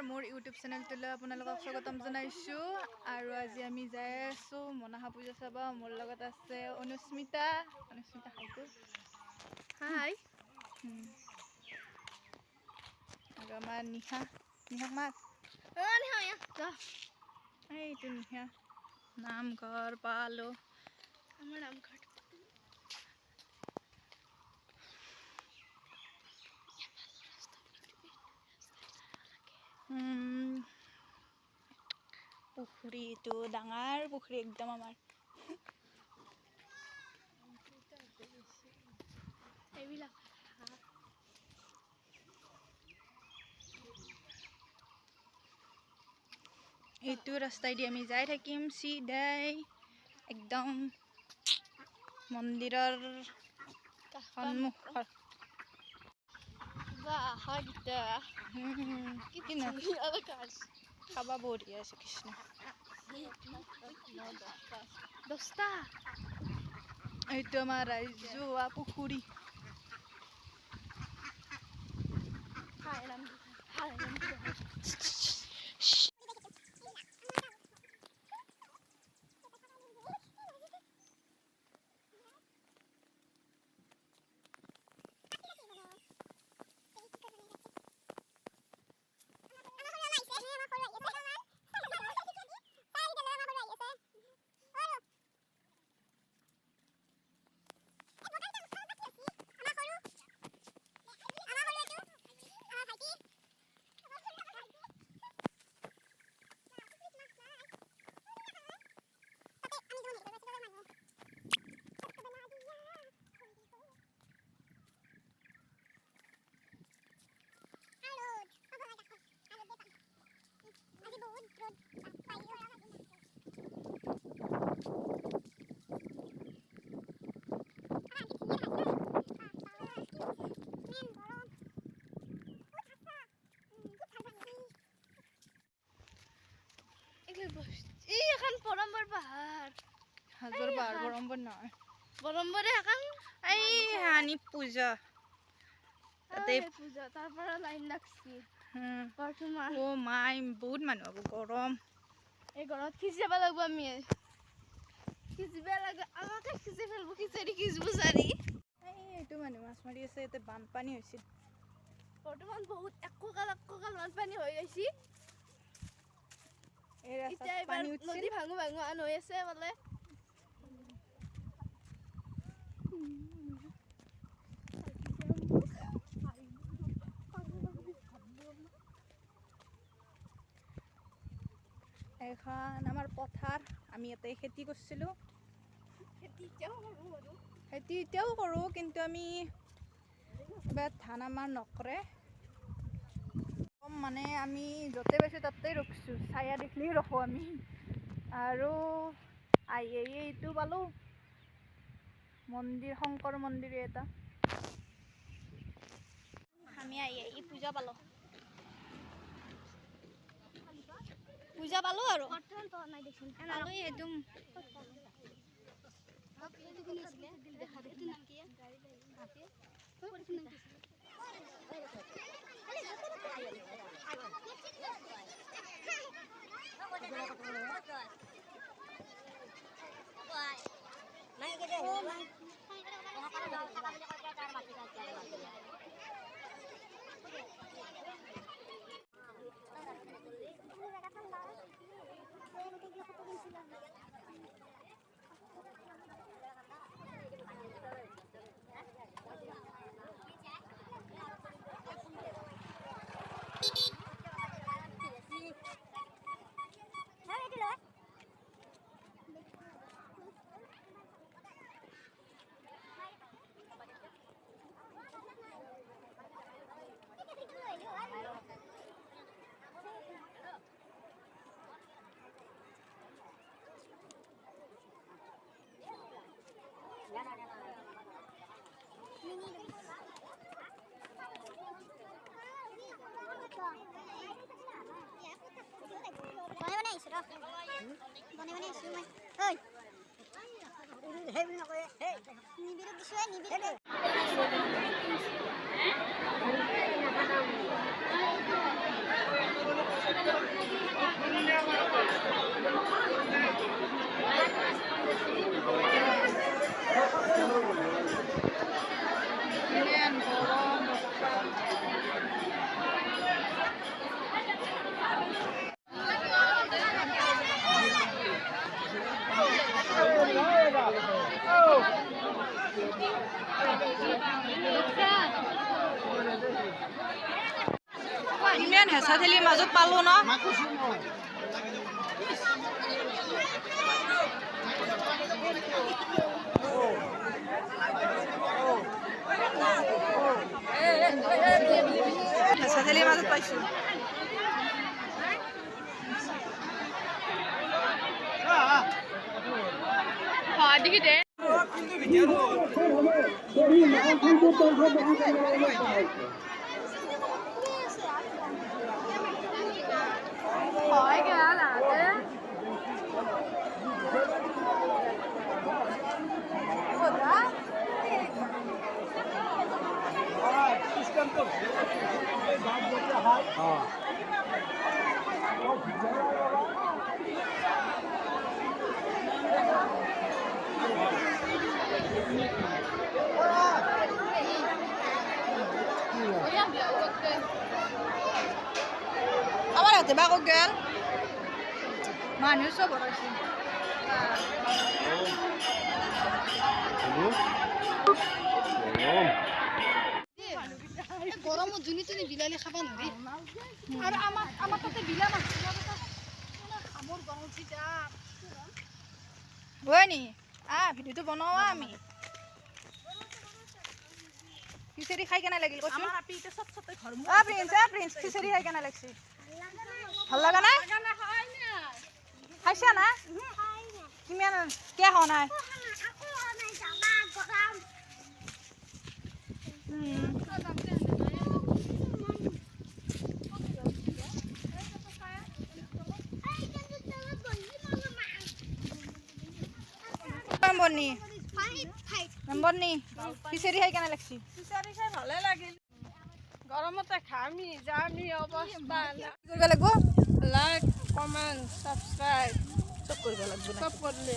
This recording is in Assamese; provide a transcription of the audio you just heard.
মোৰ ইউটিউব চেনেলটোলৈ আপোনালোকক স্বাগতম জনাইছোঁ আৰু আজি আমি যাই আছোঁ মনসা পূজা চাব। মোৰ লগত আছে অনুস্মিতা হাইকো হাই আৰু আমাৰ নিহাক মাত এইটো নিহা নামঘৰ পালো আমাৰ নামঘৰ পুখুৰীটো ডাঙৰ পুখুৰী একদম আমাৰ এইবিলাক এইটো ৰাস্তাইদি আমি যাই থাকিম চিধাই একদম মন্দিৰৰ সন্মুখত খাবা বঢ়িয়া আছে কৃষ্ণ 10টা এইটো আমাৰ ৰাইজোৱা পুখুৰী হাজৰ পাহাৰ বৰম্বৰ নহয় বৰম্বৰে এখন এই হানি পূজা তাতে পূজা তাৰ পৰা লাইন লাগছি বৰ্তমান ও মাই বহুত মানুহ হ'ব গৰম এই গৰমত খিচি যাব লাগিব আমি খিচিব লাগে আমাকে খিচি ফেলব খিচৰি খিচব চাৰি এইটো মানুহ মাছ মাৰি আছে ইয়াতে বানপানী হৈছিল বৰ্তমান বহুত এককাল বানপানী হৈ গৈছি এই ৰাস্তাত পানী উঠিছিল নদী ভাঙো আন হৈ আছে বলে এখন আমাৰ পথাৰ আমি ইয়াতে খেতি কৰিছিলোঁ খেতি এতিয়াও কৰোঁ কিন্তু আমি এবাৰ ধান আমাৰ নকৰে মানে আমি য'তে পাইছোঁ তাতেই ৰখিছোঁ ছায়া দেখিলেই ৰখোঁ আমি আৰু এইটো পালোঁ মন্দিৰ শংকৰ মন্দিৰ এটা আমি পূজা পালোঁ আৰু একদম ধুনীয়া হেঁচা ঠেলিৰ মাজত পালো ন হেঁচা ঠেলিৰ মাজত পাইছো দেখি দে আমার হাতে বাকো গেল মানুষ সব আছে গরমত জুনি তুমি বিলালি খাবা নৰি আর আমার তাতে বিলা মাছ আমার গরম উঠি যা বনি ভিডিওটো বনাওয়া আমি খিচুড়ি খাই কেনা লাগিল কচোন আমার আপিতে সব সব ঘর প্রিন্স খিচুড়ি খাই কেনা লাগছে ভাল লাগা না খাইছা না কিমান কে খাও নাই বনি বনি খিচুড়ি খাই কেনা লাগছে খিচুড়ি খাই ভালে লাগিল গরমতে খামি জামি অবস্থা কৰিব লাগিব লাইক কমেন্ট সাবস্ক্ৰাইব সব কৰিব লাগিব সব কৰলে